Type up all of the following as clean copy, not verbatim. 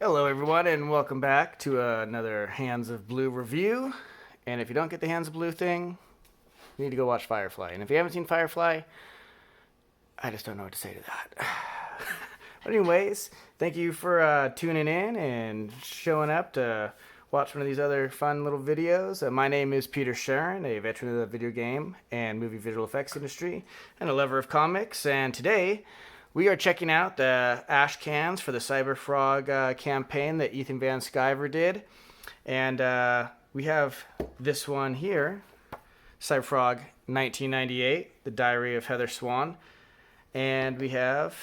Hello everyone and welcome back to another Hands of Blue review. And if you don't get the Hands of Blue thing, you need to go watch Firefly. And if you haven't seen Firefly, I just don't know what to say to that. But anyways, thank you for tuning in and showing up to watch one of these other fun little videos. My name is Peter Sharon, a veteran of the video game and movie visual effects industry and a lover of comics. And today we are checking out the Ashcans for the CyberFrog campaign that Ethan Van Sciver did. And we have this one here, CyberFrog 1998, The Diary of Heather Swain. And we have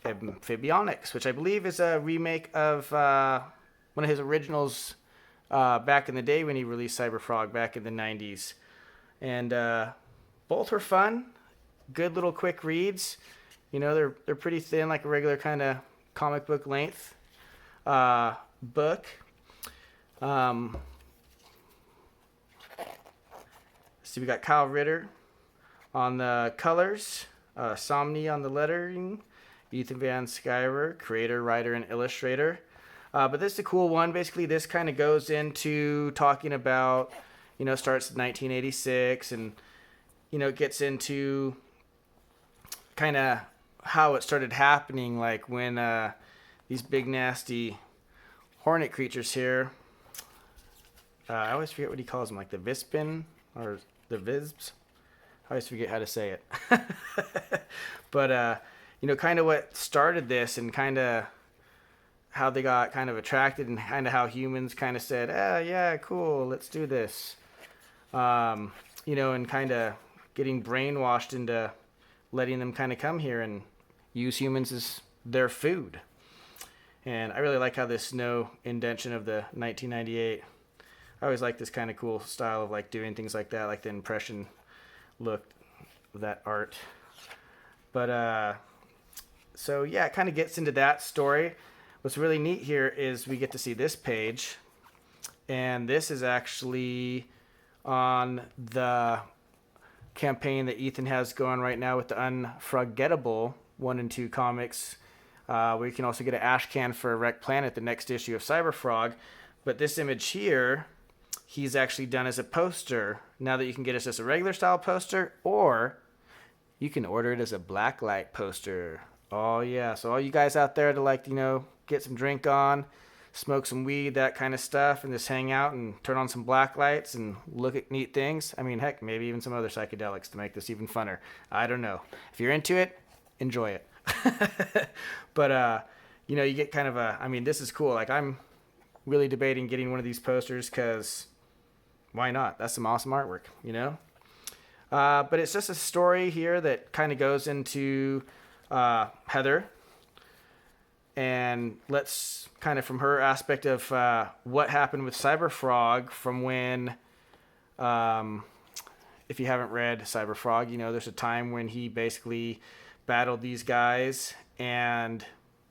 Amphibionix, which I believe is a remake of one of his originals back in the day when he released CyberFrog back in the 90s. And both were fun, good little quick reads. You know, they're pretty thin, like a regular kind of comic book length book. See, we got Kyle Ritter on the colors, Somni on the lettering, Ethan Van Sciver, creator, writer, and illustrator. But this is a cool one. Basically, this kind of goes into talking about, you know, starts in 1986 and, you know, it gets into kind of how it started happening, like when these big nasty hornet creatures here, I always forget what he calls them, like the Vispin or the Visps. I always forget how to say it. But you know, kind of what started this and kind of how they got kind of attracted and kind of how humans kind of said, yeah, cool, let's do this. You know, and kind of getting brainwashed into letting them kind of come here and use humans as their food. And I really like how this snow indentation of the 1998, I always like this kind of cool style of like doing things like that, like the impression look of that art. But so yeah, it kind of gets into that story. What's really neat here is we get to see this page, and this is actually on the campaign that Ethan has going right now with the Unfroggetable 1 and 2 comics, where you can also get an Ashcan for a Wrecked Planet, the next issue of CyberFrog. But this image here, he's actually done as a poster. Now that you can get it as a regular style poster, or you can order it as a blacklight poster. Oh yeah, so all you guys out there to, like, you know, get some drink on, smoke some weed, that kind of stuff, and just hang out and turn on some black lights and look at neat things. I mean, heck, maybe even some other psychedelics to make this even funner. I don't know. If you're into it, enjoy it. But you know, you get kind of a, I mean, this is cool. Like, I'm really debating getting one of these posters because why not? That's some awesome artwork, you know? But it's just a story here that kind of goes into Heather, and let's kind of from her aspect of what happened with CyberFrog from when, if you haven't read CyberFrog, you know, there's a time when he basically battled these guys and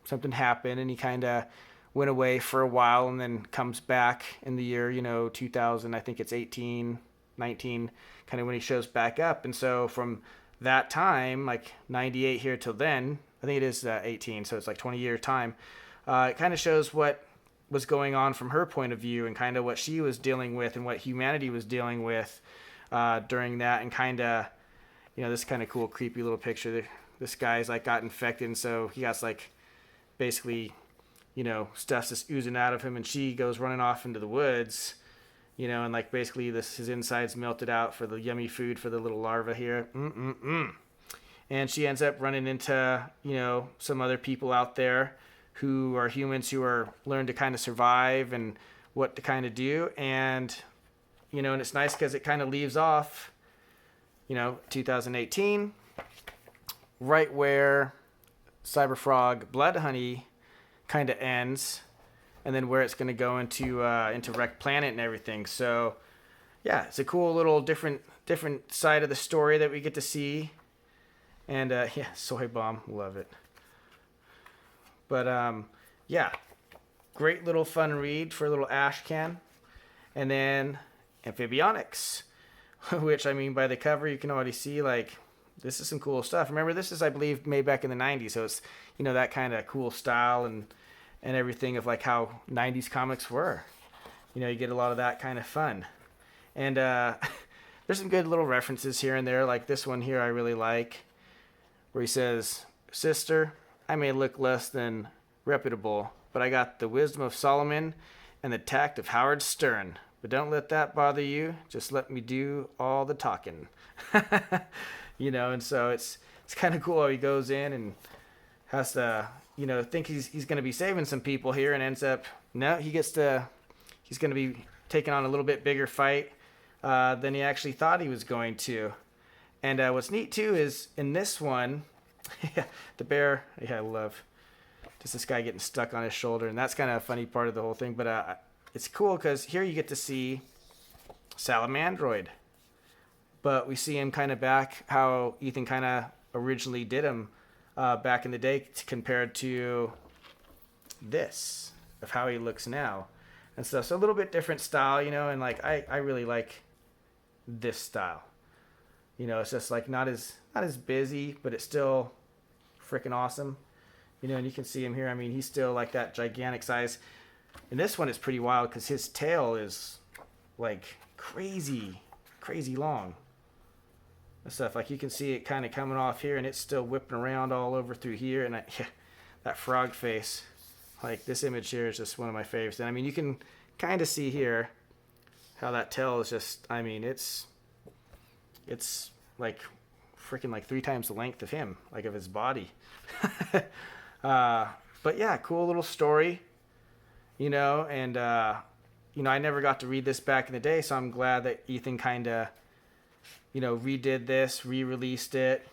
something happened and he kind of went away for a while and then comes back in the year, you know, 2000, I think it's 18, 19, kind of when he shows back up. And so from that time, like 98 here till then, I think it is 18, so it's like 20-year time. It kind of shows what was going on from her point of view and kind of what she was dealing with and what humanity was dealing with during that. And kind of, you know, this kind of cool, creepy little picture. This guy's like got infected, and so he got like basically, you know, stuff's just oozing out of him, and she goes running off into the woods, you know, and like basically his insides melted out for the yummy food for the little larva here. And she ends up running into, you know, some other people out there who are humans who are learn to kind of survive and what to kind of do. And, you know, and it's nice because it kind of leaves off, you know, 2018, right where CyberFrog Blood Honey kind of ends, and then where it's going to go into Wrecked Planet and everything. So yeah, it's a cool little different side of the story that we get to see. And yeah, Soy Bomb, love it. But yeah, great little fun read for a little Ashcan. And then Amphibionix, which, I mean, by the cover you can already see, like, this is some cool stuff. Remember, this is, I believe, made back in the 90s, so it's, you know, that kind of cool style and and everything of like how 90s comics were. You know, you get a lot of that kind of fun. And there's some good little references here and there, like this one here I really like, where he says, "Sister, I may look less than reputable, but I got the wisdom of Solomon and the tact of Howard Stern. But don't let that bother you. Just let me do all the talking." You know, and so it's kind of cool how he goes in and has to, you know, think he's going to be saving some people here, and ends up, no, he's going to be taking on a little bit bigger fight than he actually thought he was going to. And what's neat too is in this one, the bear, I love just this guy getting stuck on his shoulder, and that's kind of a funny part of the whole thing. But it's cool because here you get to see Salamandroid, but we see him kind of back how Ethan kind of originally did him back in the day compared to this of how he looks now and stuff. So a little bit different style, you know, and like I really like this style. You know, it's just like not as busy, but it's still freaking awesome. You know, and you can see him here. I mean, he's still like that gigantic size. And this one is pretty wild because his tail is like crazy long. And stuff, like you can see it kind of coming off here, and it's still whipping around all over through here. And that frog face, like this image here is just one of my favorites. And I mean, you can kind of see here how that tail is just, I mean, it's like freaking like 3 times the length of him, like of his body. But yeah, cool little story, you know. And you know, I never got to read this back in the day, so I'm glad that Ethan kind of, you know, redid this, re-released it.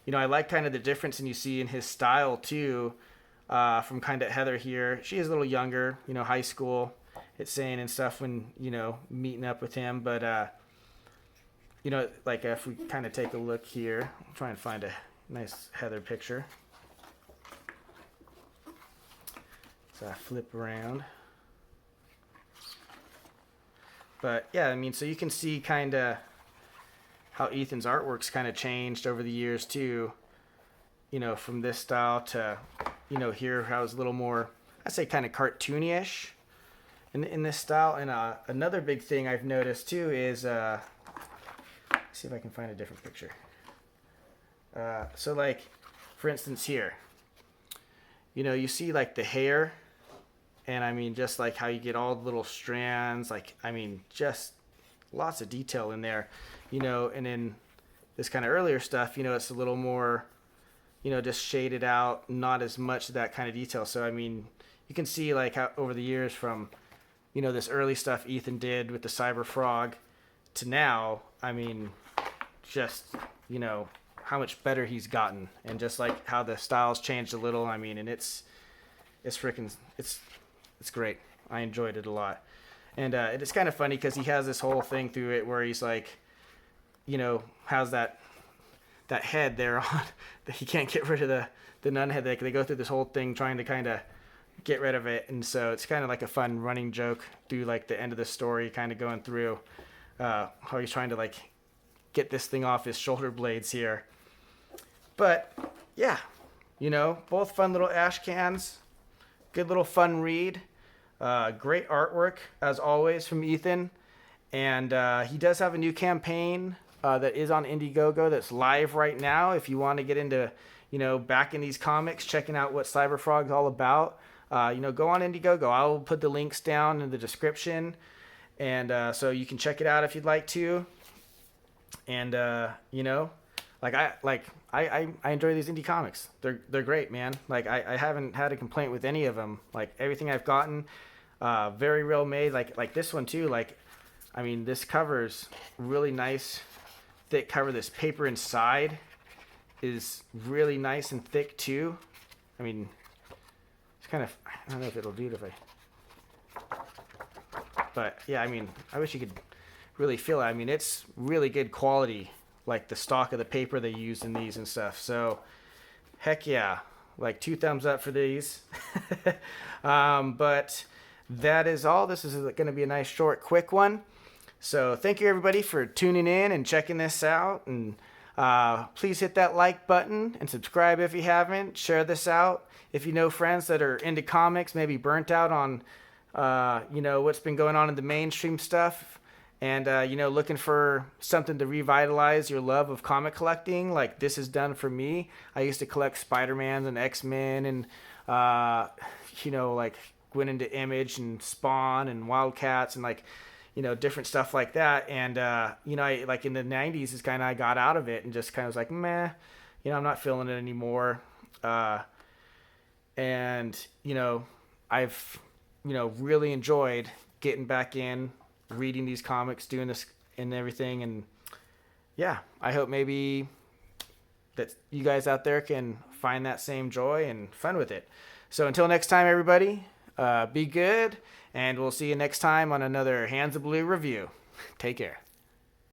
You know, I like kind of the difference and you see in his style too, from kind of Heather here. She is a little younger, you know, high school, it's saying and stuff when, you know, meeting up with him. But you know, like if we kind of take a look here, I'll try and find a nice Heather picture. So I flip around. But yeah, I mean, so you can see kind of how Ethan's artwork's kind of changed over the years too. You know, from this style to, you know, here how it's a little more, I'd say kind of cartoony-ish in this style. And another big thing I've noticed too is, let's see if I can find a different picture. So like, for instance here, you know, you see like the hair, and I mean, just like how you get all the little strands, like, I mean, just lots of detail in there, you know. And in this kind of earlier stuff, you know, it's a little more, you know, just shaded out, not as much of that kind of detail. So, I mean, you can see like how over the years from, you know, this early stuff Ethan did with the CyberFrog to now, I mean, just, you know, how much better he's gotten, and just like how the style's changed a little. I mean, and it's freaking, it's great. I enjoyed it a lot. And it's kind of funny because he has this whole thing through it where he's like, you know, has that head there on that he can't get rid of the nun head. They go through this whole thing trying to kind of get rid of it. And so it's kind of like a fun running joke through like the end of the story, kind of going through how he's trying to like get this thing off his shoulder blades here. But yeah, you know, both fun little Ashcans, good little fun read. Great artwork as always from Ethan, and he does have a new campaign that is on Indiegogo that's live right now. If you want to get into, you know, back in these comics, checking out what CyberFrog's all about, you know, go on Indiegogo. I'll put the links down in the description, and so you can check it out if you'd like to. And you know, I enjoy these indie comics. They're great, man. Like I haven't had a complaint with any of them. Like everything I've gotten, very real made. Like this one too. Like, I mean, this cover's really nice, thick cover. This paper inside is really nice and thick too. I mean, it's kind of, I don't know if it'll do it if but yeah, I mean, I wish you could really feel it. I mean, it's really good quality, like the stock of the paper they use in these and stuff. So heck yeah, like 2 thumbs up for these. But that is all. This is going to be a nice short quick one. So thank you everybody for tuning in and checking this out. And Please hit that like button and subscribe if you haven't. Share this out. If you know friends that are into comics, maybe burnt out on, what's been going on in the mainstream stuff, and, looking for something to revitalize your love of comic collecting, like this has done for me. I used to collect Spider-Man and X-Men and, went into Image and Spawn and Wildcats and, different stuff like that. And, I, like in the 90s is kind of, I got out of it and just kind of was like, meh, I'm not feeling it anymore. I've, really enjoyed getting back in, reading these comics, doing this and everything. And yeah, I hope maybe that you guys out there can find that same joy and fun with it. So until next time, everybody, be good, and we'll see you next time on another Hands of Blue review. Take care.